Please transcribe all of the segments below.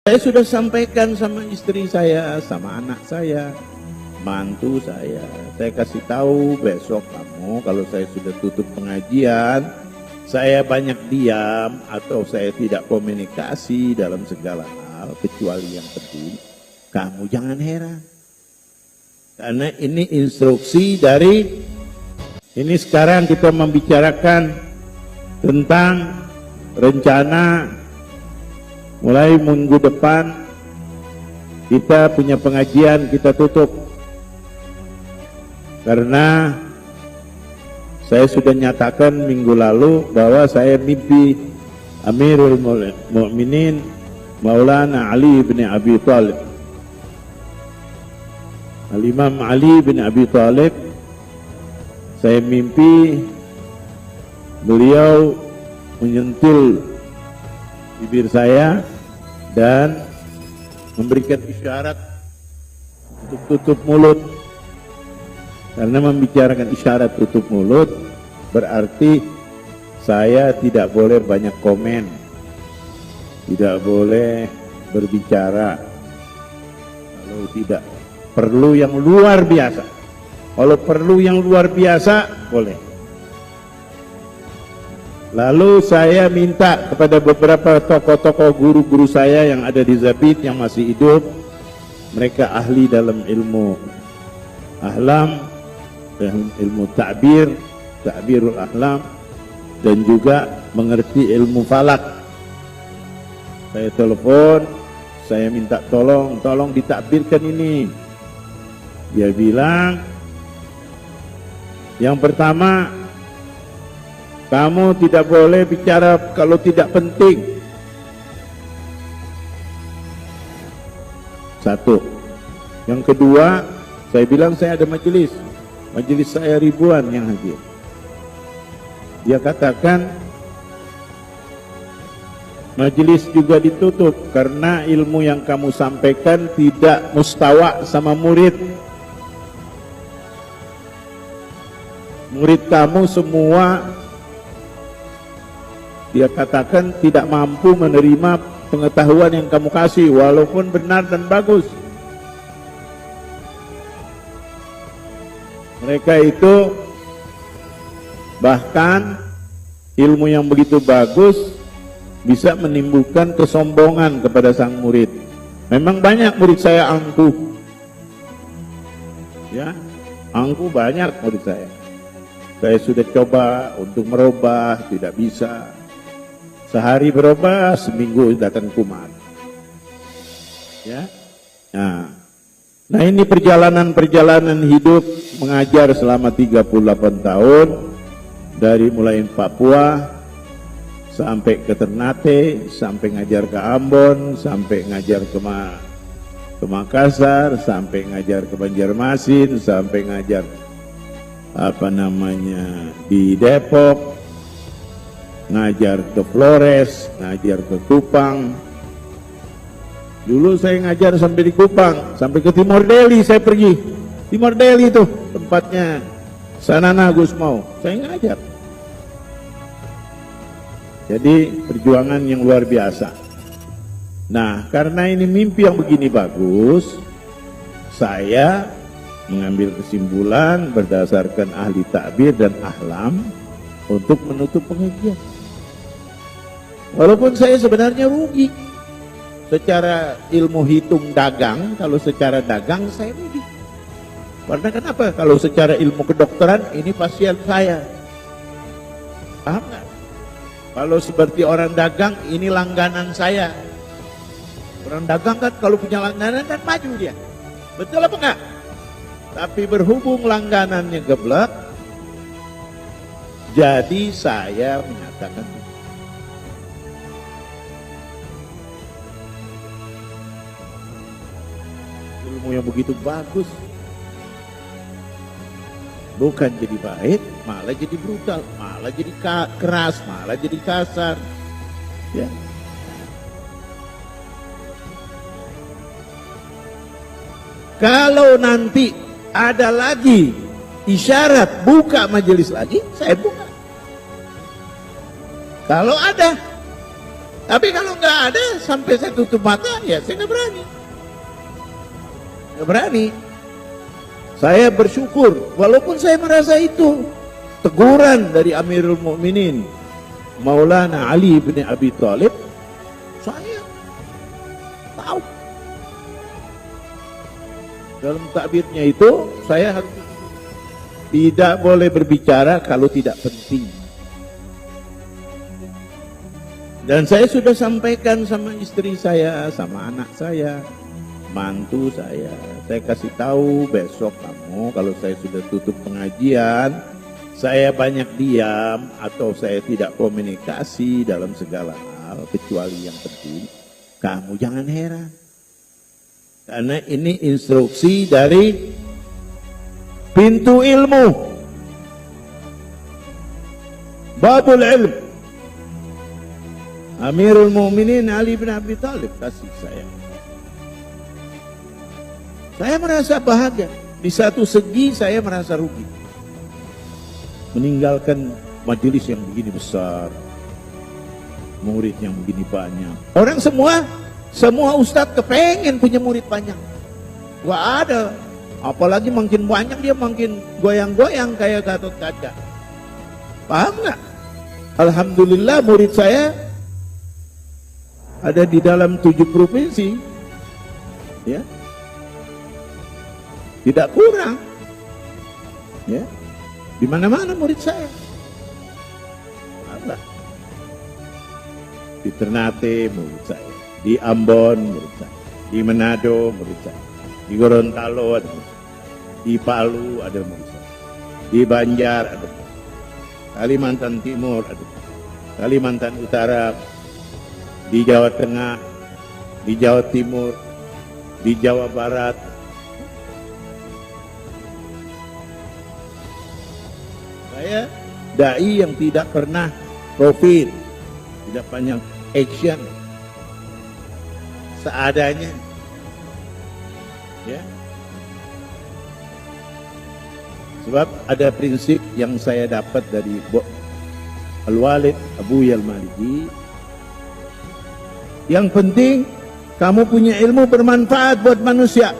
Saya sudah sampaikan sama istri saya, sama anak saya, mantu saya. Saya kasih tahu besok kamu kalau saya sudah tutup pengajian, saya banyak diam atau saya tidak komunikasi dalam segala hal kecuali yang penting. Kamu jangan heran. Karena ini instruksi dari, ini sekarang kita membicarakan tentang rencana mulai minggu depan kita punya pengajian, kita tutup. Karena saya sudah nyatakan minggu lalu bahwa saya mimpi Amirul Mukminin Maulana Ali bin Abi Thalib. Al-Imam Ali bin Abi Thalib, saya mimpi beliau menyentil bibir saya dan memberikan isyarat untuk tutup mulut. Karena membicarakan isyarat tutup mulut berarti saya tidak boleh banyak komen, tidak boleh berbicara kalau tidak perlu yang luar biasa. Kalau perlu yang luar biasa boleh. Lalu saya minta kepada beberapa tokoh-tokoh guru-guru saya yang ada di Zabit yang masih hidup, mereka ahli dalam ilmu ahlam dan ilmu ta'birul ahlam, dan juga mengerti ilmu falak. Saya telepon, saya minta tolong ditakbirkan ini. Dia bilang, yang pertama, kamu tidak boleh bicara kalau tidak penting. Satu. Yang kedua, saya bilang saya ada majelis saya ribuan yang hadir. Dia katakan majelis juga ditutup karena ilmu yang kamu sampaikan tidak mustawa sama murid. Murid kamu semua, dia katakan tidak mampu menerima pengetahuan yang kamu kasih walaupun benar dan bagus. Mereka itu bahkan ilmu yang begitu bagus bisa menimbulkan kesombongan kepada sang murid. Memang banyak murid saya angkuh, ya, angkuh banyak murid saya. Saya sudah coba untuk merubah, tidak bisa. Sehari berubah, seminggu datang kumat. Ya. Nah ini perjalanan hidup mengajar selama 38 tahun, dari mulai Papua sampai ke Ternate, sampai ngajar ke Ambon, sampai ngajar ke Makassar, sampai ngajar ke Banjarmasin, sampai ngajar di Depok, ngajar ke Flores, ngajar ke Kupang. Dulu saya ngajar sampai di Kupang, sampai ke Timor Delhi saya pergi. Timor Delhi itu tempatnya Sanana Gusmau, saya ngajar. Jadi perjuangan yang luar biasa. Nah, karena ini mimpi yang begini bagus, saya mengambil kesimpulan berdasarkan ahli takbir dan ahlam untuk menutup pengajian. Walaupun saya sebenarnya rugi secara ilmu hitung dagang, kalau secara dagang saya rugi. Karena kenapa? Kalau secara ilmu kedokteran ini pasien saya, paham nggak? Kalau seperti orang dagang ini langganan saya. Orang dagang kan kalau punya langganan kan maju dia, betul apa enggak? Tapi berhubung langganannya geblek, jadi saya menyatakan ilmu yang begitu bagus bukan jadi baik, malah jadi brutal, malah jadi keras, malah jadi kasar. Ya. Kalau nanti ada lagi isyarat buka majelis lagi, saya buka. Kalau ada, Tapi kalau nggak ada, sampai saya tutup mata, ya saya nggak berani. Nggak berani. Saya bersyukur, walaupun saya merasa itu teguran dari Amirul Mukminin Maulana Ali bin Abi Thalib, saya tahu. Dalam takbirnya itu, saya harus tidak boleh berbicara kalau tidak penting. Dan saya sudah sampaikan sama istri saya, sama anak saya, mantu saya. Saya kasih tahu besok kamu kalau saya sudah tutup pengajian, saya banyak diam atau saya tidak komunikasi dalam segala hal kecuali yang penting. Kamu jangan heran. Karena ini instruksi dari pintu ilmu. Babul ilm. Amirul Mukminin Ali bin Abi Thalib kasih saya. Saya merasa bahagia. Di satu segi saya merasa rugi. Meninggalkan majelis yang begini besar. Murid yang begini banyak. Orang semua ustadz kepengen punya murid banyak. Wah ada. Apalagi makin banyak dia makin goyang-goyang kayak Gatot Kaca. Paham nggak? Alhamdulillah murid saya ada di dalam 7 provinsi, ya, tidak kurang, ya, di mana-mana murid saya. Allah. Di Ternate murid saya, di Ambon murid saya, di Manado murid saya, di Gorontalo ada murid saya, di Palu ada murid saya, di Banjar ada murid saya, Kalimantan Timur ada, Kalimantan Utara, di Jawa Tengah, di Jawa Timur, di Jawa Barat. Saya dai yang tidak pernah profit, tidak banyak action, seadanya, ya. Sebab ada prinsip yang saya dapat dari Al-Walid Abu Al-Maliki. Yang penting kamu punya ilmu bermanfaat buat manusia.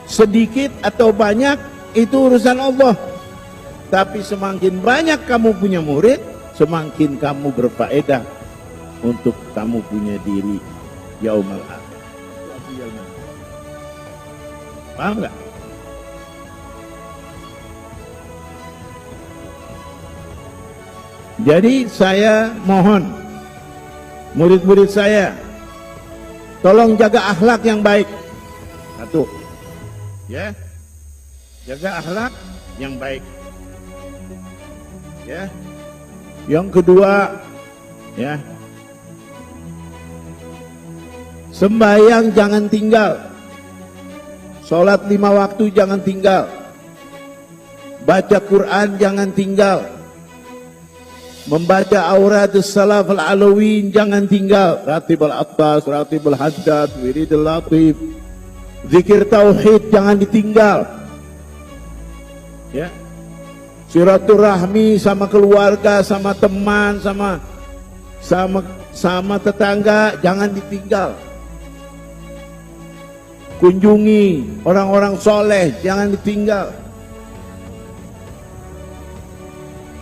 Sedikit atau banyak itu urusan Allah. Tapi semakin banyak kamu punya murid, semakin kamu berfaedah untuk kamu punya diri yaumul akhir. Paham nggak? Jadi saya mohon murid-murid saya, tolong jaga akhlak yang baik. Satu, ya, jaga akhlak yang baik. Ya, yang kedua, ya, sembahyang jangan tinggal, sholat 5 waktu jangan tinggal, baca Quran jangan tinggal, membaca Awradus Salaf Al-Alawin jangan tinggal, Ratib Al-Attas, Ratib Al-Haddad, Wirid Al-Latif, zikir tauhid jangan ditinggal, ya, silaturahmi sama keluarga, sama teman, sama tetangga jangan ditinggal, kunjungi orang-orang soleh jangan ditinggal.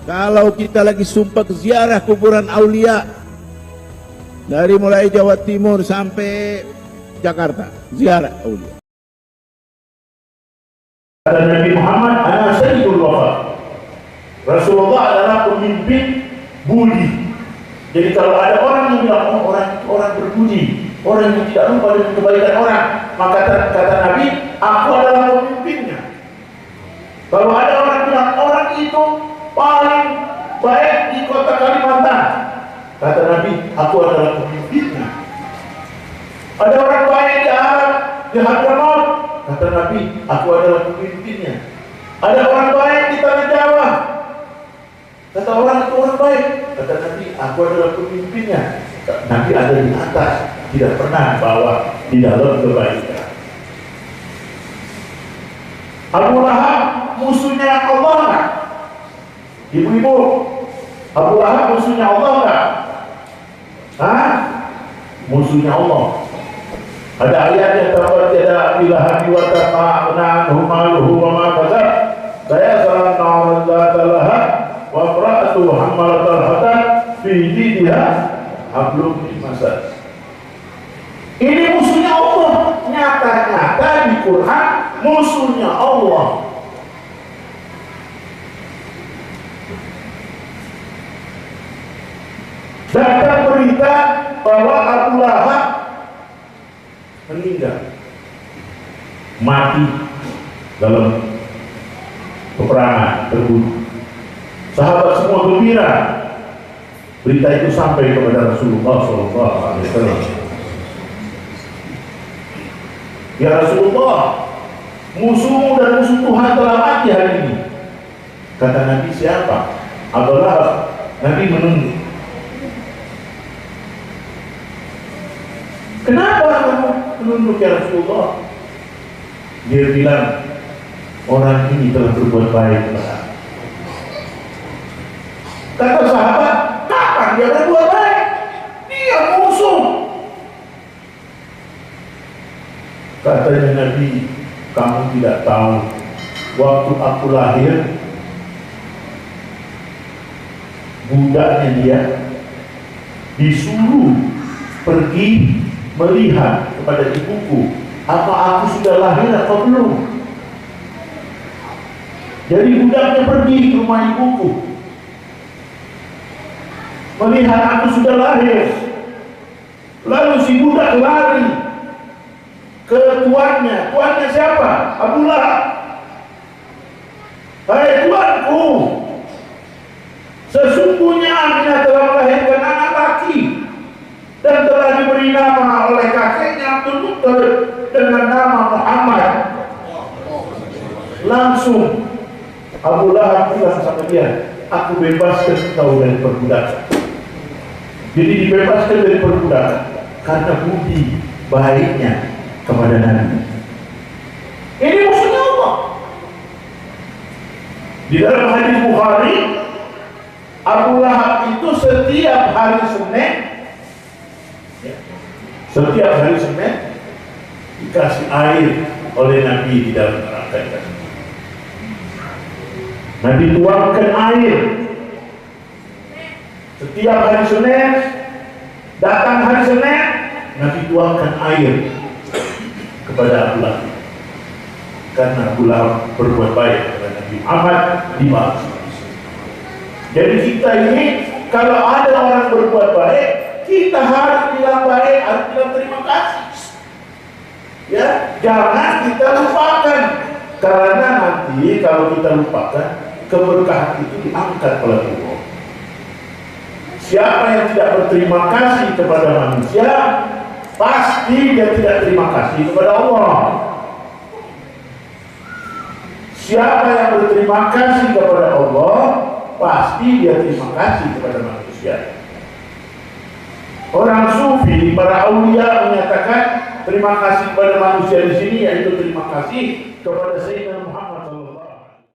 Kalau kita lagi sumpah ziarah kuburan aulia, dari mulai Jawa Timur sampai Jakarta, ziarah aulia. Kata Nabi Muhammad, ana sayyidul wafa. Rasulullah adalah pemimpin budi. Jadi kalau ada orang yang bilang, oh, orang berbudi, orang yang tidak lupa dengan kebaikan orang, maka kata Nabi, aku adalah pemimpinnya. Kalau ada orang bilang, orang itu paling baik di kota Kalimantan, kata Nabi, aku adalah pemimpinnya. Ada orang baik di Arab, di Hadramaut, kata Nabi, aku adalah pemimpinnya. Ada orang baik di Tanah Jawa, kata orang itu orang baik, kata Nabi, aku adalah pemimpinnya. Nabi ada di atas, tidak pernah bawa di dalam kebaikan. Abu Lahab musuhnya Allah kan? Ibu-ibu, Abu Lahab musuhnya Allah kan? Hah? Musuhnya Allah. Ada ayatnya, tabat yada bilahabi wa taqa'na humaluhu wa ma kasab saya salat naran zata laha wa imra'atu hammalatal hatab fi jidha hablum min masad. Ini musuhnya Allah, nyata-nyata di Quran musuhnya Allah. Datang berita bahwa Abu Lahab meninggal, mati dalam peperangan, terbunuh. Sahabat semua gembira. Berita itu sampai kepada Rasulullah SAW. Ya Rasulullah, musuhmu dan musuh Tuhan telah mati hari ini. Kata Nabi, siapa? Abu Lahab. Nabi menunggu. Kenapa kamu menunduk ya Rasulullah? Dia bilang, orang ini telah berbuat baik kepada aku. Kata sahabat, kapan dia berbuat baik? Dia musuh. Katanya Nabi, kamu tidak tahu, waktu aku lahir, budaknya dia disuruh pergi melihat kepada ibuku, apa aku sudah lahir atau belum. Jadi budaknya pergi ke rumah ibuku, melihat aku sudah lahir. Lalu si budak lari ke tuannya. Tuannya siapa? Abu Lahab. Hai tuanku, sesungguhnya Aminah telah melahirkan anak laki dan telah diberi nama oleh kakeknya Abdul Muttalib dengan nama Muhammad. Langsung Abu Lahab bilang sama dia, aku bebaskan kau dari perbudakan. Jadi dibebaskan dari perbudakan karena budi baiknya kepada Nabi. Ini musuhnya Allah. Di dalam hadis Bukhari, Abu Lahab itu setiap hari Senin dikasih air oleh Nabi di dalam neraka. Nabi tuangkan air. Setiap hari Senin, datang hari Senin, Nabi tuangkan air kepada Abu Lahab. Karena Abu Lahab berbuat baik kepada Nabi Muhammad dibalas. Jadi kita ini, kalau ada orang berbuat baik, kita harus bilang baik, harus bilang terima kasih. Ya, jangan kita lupakan. Karena nanti kalau kita lupakan, keberkahan itu diangkat oleh Allah. Siapa yang tidak berterima kasih kepada manusia, pasti dia tidak terima kasih kepada Allah. Siapa yang berterima kasih kepada Allah, pasti dia terima kasih kepada manusia. Orang sufi, para aulia menyatakan terima kasih kepada manusia di sini, yaitu terima kasih kepada Sayyidina Muhammad.